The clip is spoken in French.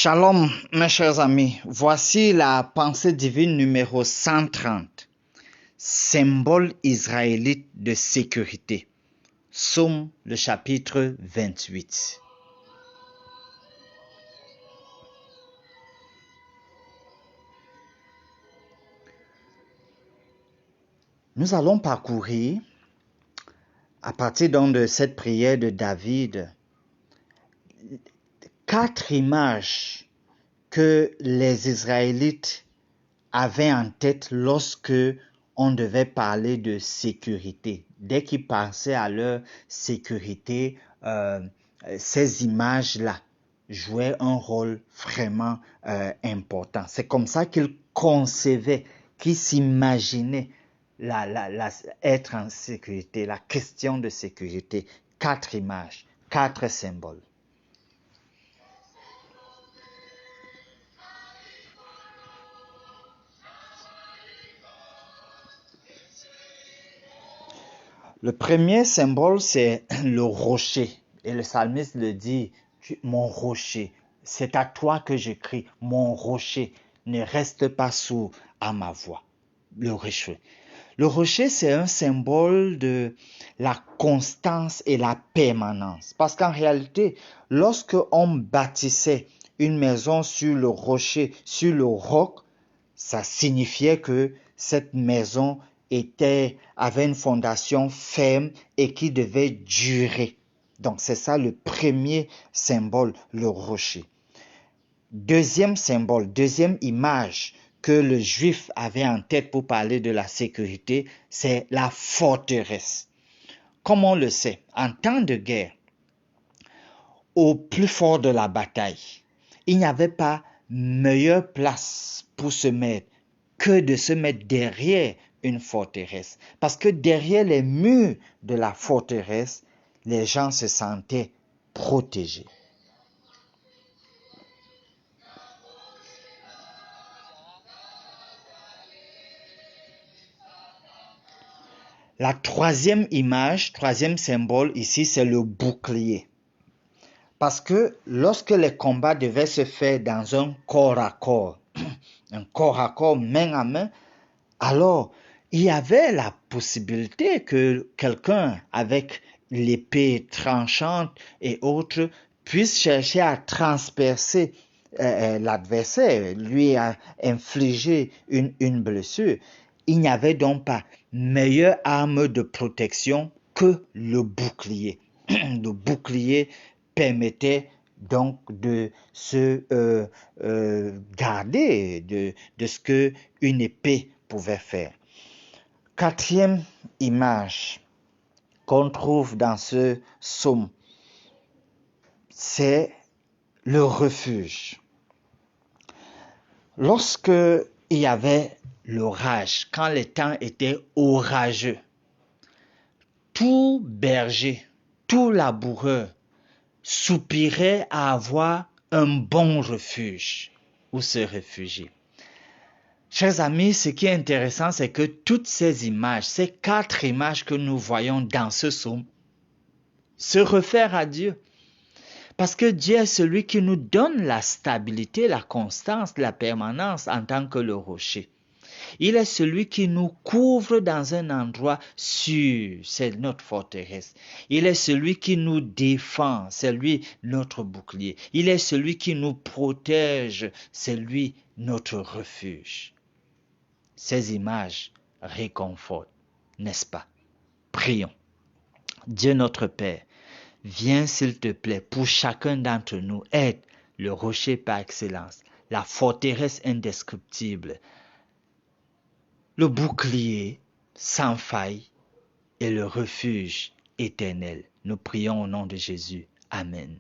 Shalom, mes chers amis. Voici la pensée divine numéro 130. Symbole israélite de sécurité. Psaume, le chapitre 28. Nous allons parcourir, à partir donc de cette prière de David, 4 images que les Israélites avaient en tête lorsque on devait parler de sécurité. Dès qu'ils pensaient à leur sécurité, ces images-là jouaient un rôle vraiment important. C'est comme ça qu'ils concevaient, qu'ils s'imaginaient être en sécurité, la question de sécurité. 4 images, 4 symboles. Le premier symbole, c'est le rocher. Et le psalmiste le dit, mon rocher, c'est à toi que je crie, mon rocher, ne reste pas sourd à ma voix. Le rocher. Le rocher, c'est un symbole de la constance et la permanence. Parce qu'en réalité, lorsque on bâtissait une maison sur le rocher, sur le roc, ça signifiait que cette maison avait une fondation ferme et qui devait durer. Donc c'est ça le premier symbole, le rocher. Deuxième symbole, deuxième image que le juif avait en tête pour parler de la sécurité, c'est la forteresse. Comme on le sait, en temps de guerre, au plus fort de la bataille, il n'y avait pas meilleure place pour se mettre que de se mettre derrière une forteresse. Parce que derrière les murs de la forteresse, les gens se sentaient protégés. La troisième image, troisième symbole ici, c'est le bouclier. Parce que lorsque les combats devaient se faire dans un corps à corps, main à main, alors il y avait la possibilité que quelqu'un avec l'épée tranchante et autres puisse chercher à transpercer l'adversaire, lui a infligé une blessure. Il n'y avait donc pas meilleure arme de protection que le bouclier. Le bouclier permettait donc de se garder de ce qu'une épée pouvait faire. Quatrième image qu'on trouve dans ce psaume, c'est le refuge. Lorsque il y avait l'orage, quand les temps étaient orageux, tout berger, tout laboureur soupirait à avoir un bon refuge où se réfugier. Chers amis, ce qui est intéressant, c'est que toutes ces images, ces 4 images que nous voyons dans ce psaume, se réfèrent à Dieu. Parce que Dieu est celui qui nous donne la stabilité, la constance, la permanence en tant que le rocher. Il est celui qui nous couvre dans un endroit sûr, c'est notre forteresse. Il est celui qui nous défend, c'est lui notre bouclier. Il est celui qui nous protège, c'est lui notre refuge. Ces images réconfortent, n'est-ce pas? Prions. Dieu notre Père, viens s'il te plaît pour chacun d'entre nous être le rocher par excellence, la forteresse indescriptible, le bouclier sans faille et le refuge éternel. Nous prions au nom de Jésus. Amen.